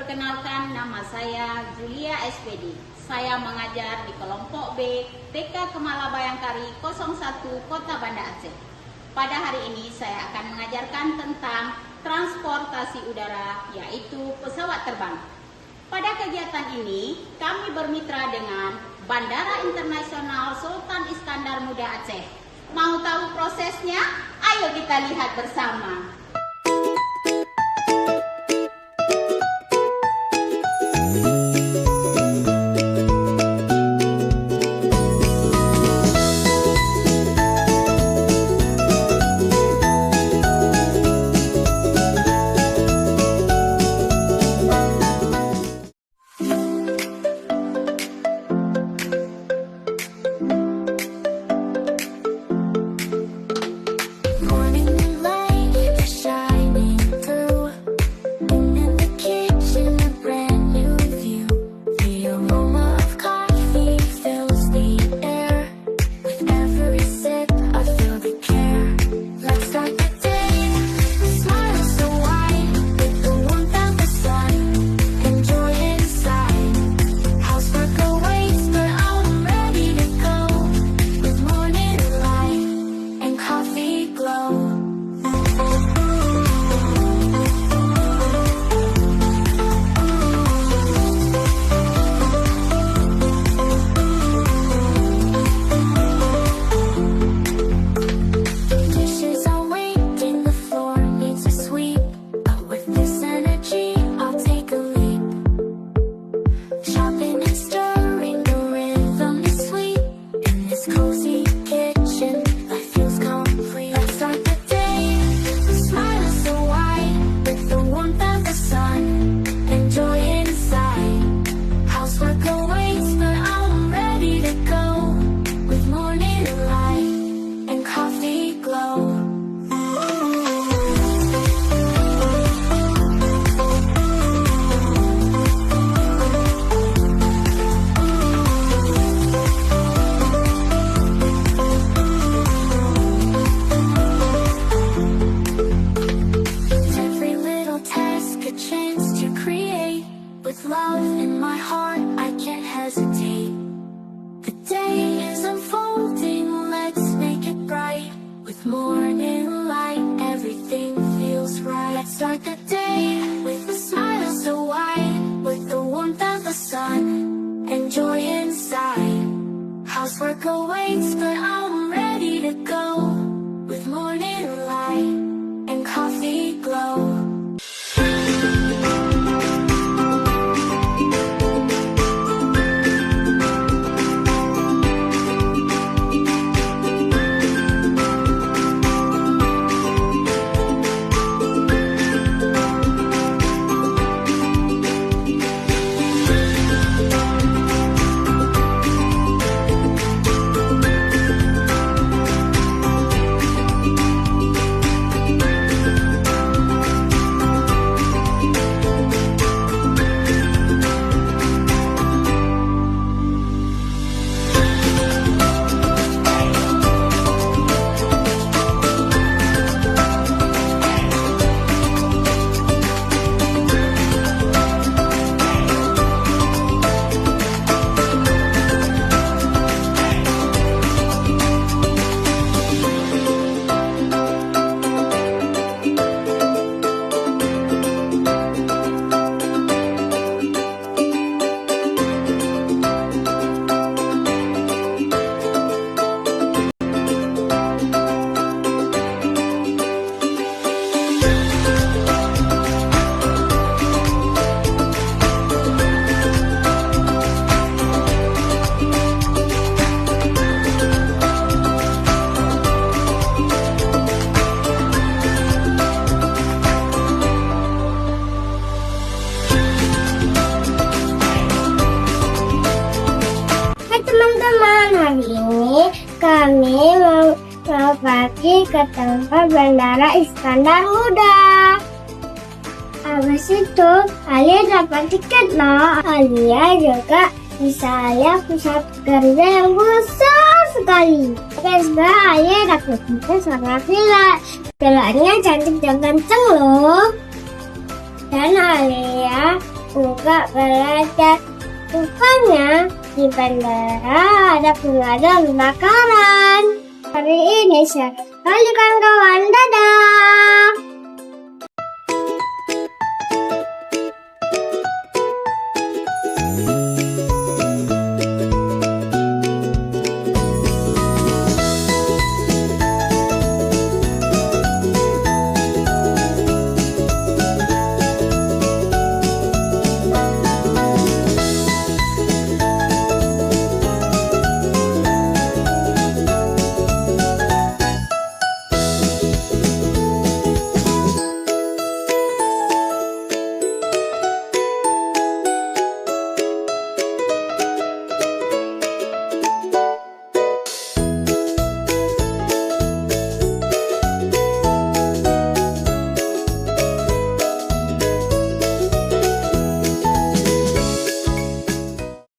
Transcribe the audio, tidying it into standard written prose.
Perkenalkan, nama saya Julia SPD. Saya mengajar di kelompok B TK Kemala Bayangkari 01 Kota Banda Aceh. Pada hari ini saya akan mengajarkan tentang transportasi udara, yaitu pesawat terbang. Pada kegiatan ini, kami bermitra dengan Bandara Internasional Sultan Iskandar Muda Aceh. Mau tahu prosesnya? Ayo kita lihat bersama. Start the day with a smile so wide, with the warmth of the sun and joy inside. Housework awaits, but I'm ready to go with morning light and coffee glow. Hari ini kami mau pergi ke tempat Bandara Iskandar Muda. Habis itu Alia dapat tiket loh. Alia juga bisa lihat pusat kerja yang besar sekali. Sekarang Alia dapat tiket sama villa. Villanya cantik dan ganteng loh. Dan Alia suka belajar. Rupanya di bandara ada pemadam kebakaran. Hari ini saya sekali kawan-kawan, dadah.